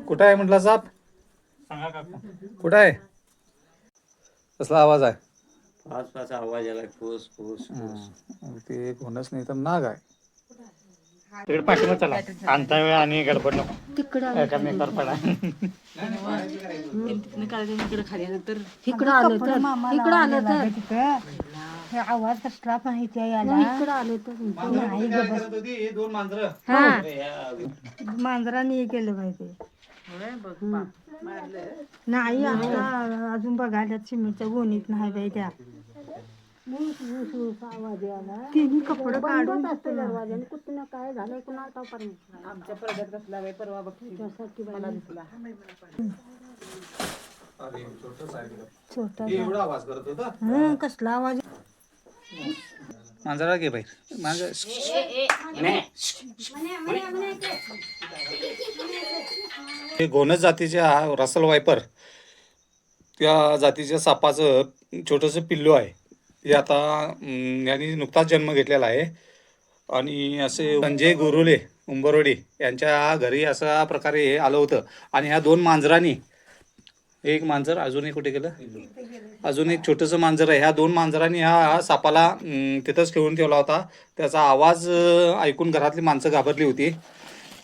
कुठं आहे म्हटला साप? सांगा काका. कुठं आहे? कसला आवाज आहे? पाच आवाज आला. फूस फूस फूस. ते कोणच नाही तर नाग आहे. तिकडे पाठीमागे चला. आणता वेळ आणि गडबड नको. तिकडं एकामेकावर पडा. इकडं आलं तर इकडं आलं तर हे आवाज कसला माहिती आहे याला. इकडं आलं तर नाही ग बस. दोन मांजर हा मांजराने हे केलं पाहिजे. नाही आता अजून बघायला सिमेंटच्या गोणीत नाही बाई त्या तिन्ही कपडे काढून दरवाजाने कुठं काय झालं कुणाला पर्यंत आमच्या परड्यात बसला बाई परवा बघते त्यासाठी मला दिसला. छोटा एवढा आवाज करत होता. कसला आवाज. मांजरा घे बाई मांजर. हे घोणस जातीच्या रसल वायपर त्या जातीच्या सापाचं छोटंसं पिल्लू आहे. हे आता यांनी नुकताच जन्म घेतलेला आहे आणि असे संजय गुरुले उंबरवडी यांच्या घरी अशा प्रकारे हे आलं होतं. आणि ह्या दोन मांजरांनी, एक मांजर अजून एक कुठे गेलं, अजून एक छोटंसं मांजर आहे, ह्या दोन मांजरांनी ह्या सापाला तिथंच ठेवून ठेवला होता. त्याचा आवाज ऐकून घरातली माणसं घाबरली होती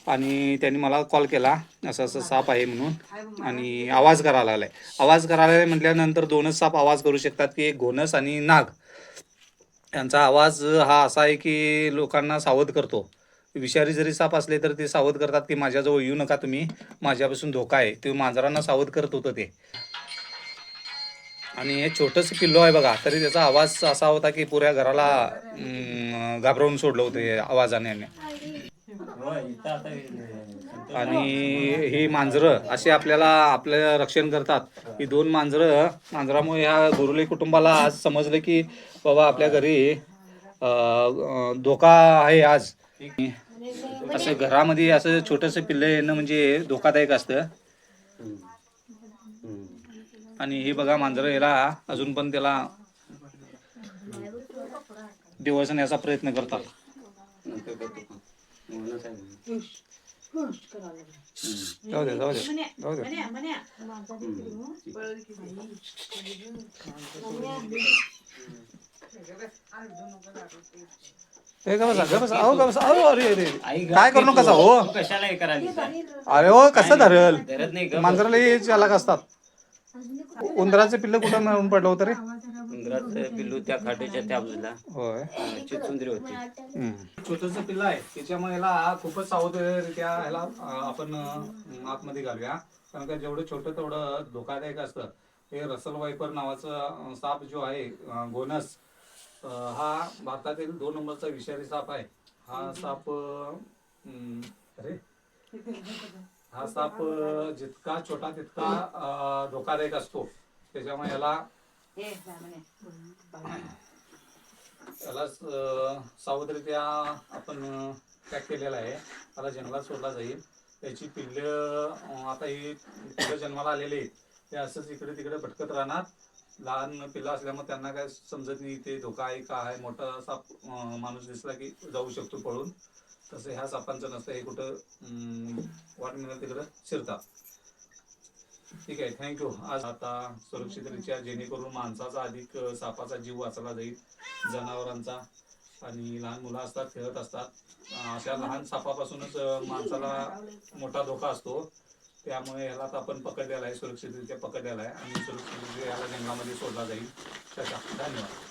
आणि त्यांनी मला कॉल केला असं असं साप आहे म्हणून आणि आवाज करायला लागलाय. आवाज करायला लागलाय म्हटल्यानंतर दोनच साप आवाज करू शकतात की एक घोणस आणि नाग. यांचा आवाज हा असा आहे की लोकांना सावध करतो. विषारी जरी साप असले तर ते सावध करतात की माझ्याजवळ येऊ नका तुम्ही, माझ्यापासून धोका आहे. ते मांजरांना सावध करत होतं ते. आणि हे छोटंसं पिल्लू आहे बघा, तरी त्याचा आवाज असा होता की पुऱ्या घराला घाबरवून सोडलं होतं हे आवाजाने. आणि ही मांजरं अशी आपलं रक्षण करतात. ही दोन मांजरामुळे ह्या गुरुले कुटुंबाला आज समजलं की बाबा आपल्या घरी धोका आहे. आज असं घरामध्ये असं छोटंसं पिल्लं येणं म्हणजे धोकादायक असतं. आणि हे बघा मांजरं याला अजून पण त्याला दिवसण्याचा प्रयत्न करतात. जाऊ दे जाऊ दे जाऊ दे. काय करू नका हो. कशाला हे करायला? अरे हो कसं धरल धरत नाही का? मांजराला चालक असतात. उंदराचे पिल्ल कुठं मिळून पडलं होतं रे? उंदराचं पिल्लू त्या खाटेच्या त्या बाजूला होय चिचुंदरी होती. छोटंसं पिल्ल आहे त्याच्यामुळे ह्याला खूपच सावधरित्या ह्याला आपण आतमध्ये घालूया. कारण का जेवढं छोटं तेवढं धोकादायक असतं. हे रसल वायपर नावाचं साप जो आहे घोणस, हा भारतातील 2 नंबरचा विषारी साप आहे. हा साप हा साप जितका छोटा तितका धोकादायक असतो. त्याच्यामुळे याला सावधरित्या आपण पॅक केलेला आहे. त्याला जंगलात सोडला जाईल. त्याची पिल्लं आता ही पिल्लं जन्माला आलेली आहेत. ते असंच इकडे तिकडे भटकत राहणार. लहान पिल्लं असल्यामुळे त्यांना काय समजत नाही ते धोका आहे का आहे. मोठा साप माणूस दिसला की जाऊ शकतो पळून. तसं ह्या सापांचं नसतं. हे कुठं वाट मिळेल तिकडं शिरतात. ठीक आहे, थँक्यू. आज आता सुरक्षितरित्या जेणेकरून माणसाचा अधिक सापाचा जीव वाचला जाईल, जनावरांचा. आणि लहान मुलं असतात खेळत असतात. अशा लहान सापापासूनच माणसाला मोठा धोका असतो. त्यामुळे ह्याला आता आपण पकडलेला आहे, सुरक्षितरित्या पकडलेला आहे आणि सुरक्षितरित्या ह्याला जंगलामध्ये सोडला जाईल. धन्यवाद.